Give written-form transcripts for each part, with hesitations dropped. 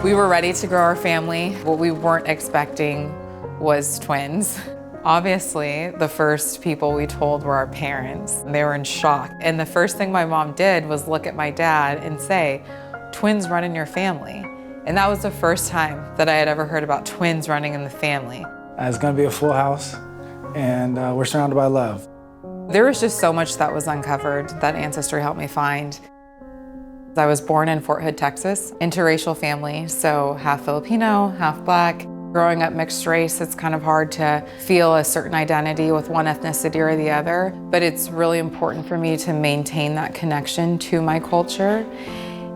We were ready to grow our family. What we weren't expecting was twins. Obviously, the first people we told were our parents. They were in shock. And the first thing my mom did was look at my dad and say, "Twins run in your family." And that was the first time that I had ever heard about twins running in the family. It's gonna be a full house, and we're surrounded by love. There was just so much that was uncovered that Ancestry helped me find. I was born in Fort Hood, Texas, interracial family, so half Filipino, half Black. Growing up mixed race, it's kind of hard to feel a certain identity with one ethnicity or the other, but it's really important for me to maintain that connection to my culture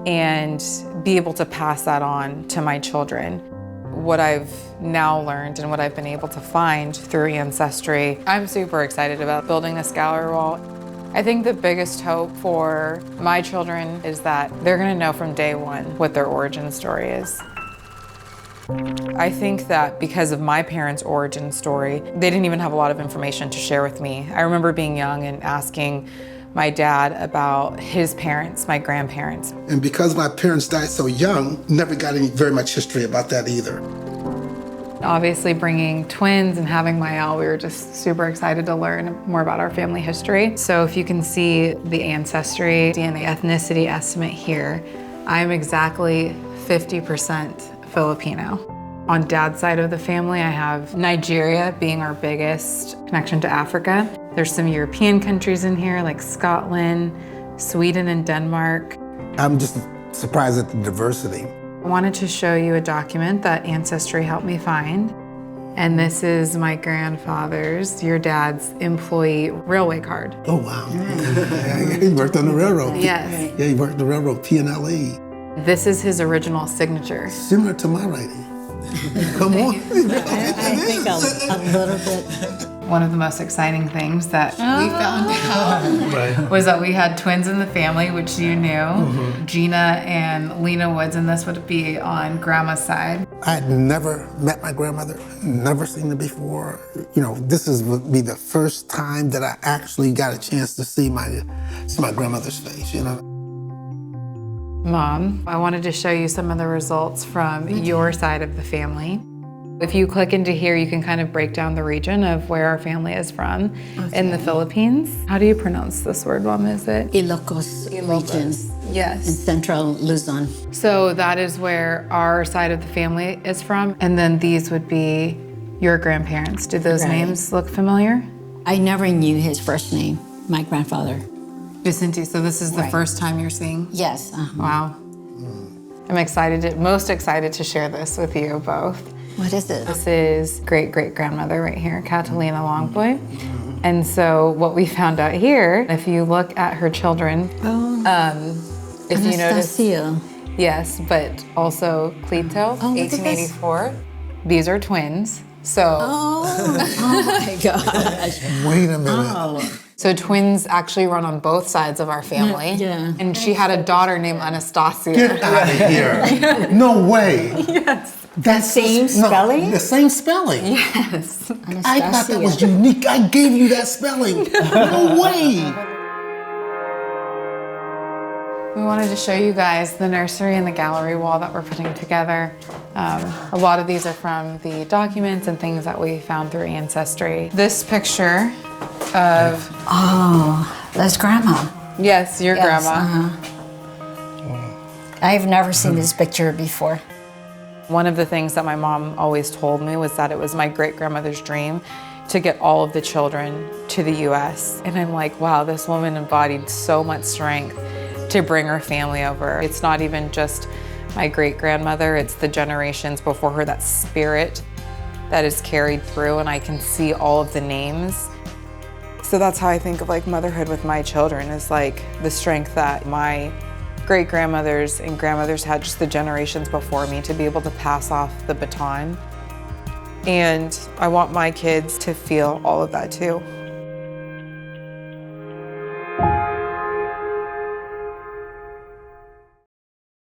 and be able to pass that on to my children. What I've now learned and what I've been able to find through Ancestry, I'm super excited about building this gallery wall. I think the biggest hope for my children is that they're gonna know from day one what their origin story is. I think that because of my parents' origin story, they didn't even have a lot of information to share with me. I remember being young and asking my dad about his parents, my grandparents. And because my parents died so young, never got very much history about that either. Obviously bringing twins and having Mael, we were just super excited to learn more about our family history. So if you can see the Ancestry DNA ethnicity estimate here, I'm exactly 50% Filipino. On dad's side of the family, I have Nigeria being our biggest connection to Africa. There's some European countries in here like Scotland, Sweden, and Denmark. I'm just surprised at the diversity. I wanted to show you a document that Ancestry helped me find. And this is my grandfather's, your dad's employee railway card. Oh, wow. He worked on the railroad. Yes. Yeah, he worked the railroad, P&LE. This is his original signature. Similar to my writing. Come on. I think a little bit. One of the most exciting things that we found out was that we had twins in the family, which you knew. Gina and Lena Woods, and this would be on Grandma's side. I had never met my grandmother, never seen her before. You know, this would be the first time that I actually got a chance to see my grandmother's face, you know. Mom, I wanted to show you some of the results from your side of the family. If you click into here, you can kind of break down the region of where our family is from in the Philippines. How do you pronounce this word, Mom? Is it? Ilocos region. Yes. In central Luzon. So that is where our side of the family is from. And then these would be your grandparents. Do those names look familiar? I never knew his first name, my grandfather. Jacinti, so this is the first time you're seeing? Yes. Wow. I'm most excited to share this with you both. What is it? This is great-great-grandmother right here, Catalina Longboy. And so what we found out here, if you look at her children, if you notice, Anastacia. yes, but also Clito, 1884. These are twins. So, Oh my gosh. Wait a minute. So twins actually run on both sides of our family. Yeah. And she had a daughter named Anastacia. Get out of here. No way. Yes. That's Same spelling? The same spelling. Yes. I thought that was unique. I gave you that spelling. No way. We wanted to show you guys the nursery and the gallery wall that we're putting together. A lot of these are from the documents and things that we found through Ancestry. This picture of... Oh, that's Grandma. Yes, your grandma. I've never seen this picture before. One of the things that my mom always told me was that it was my great-grandmother's dream to get all of the children to the US. And I'm like, wow, this woman embodied so much strength to bring her family over. It's not even just my great-grandmother, it's the generations before her, that spirit that is carried through, and I can see all of the names. So that's how I think of like motherhood with my children, is like the strength that my great-grandmothers and grandmothers had, just the generations before me, to be able to pass off the baton. And I want my kids to feel all of that too.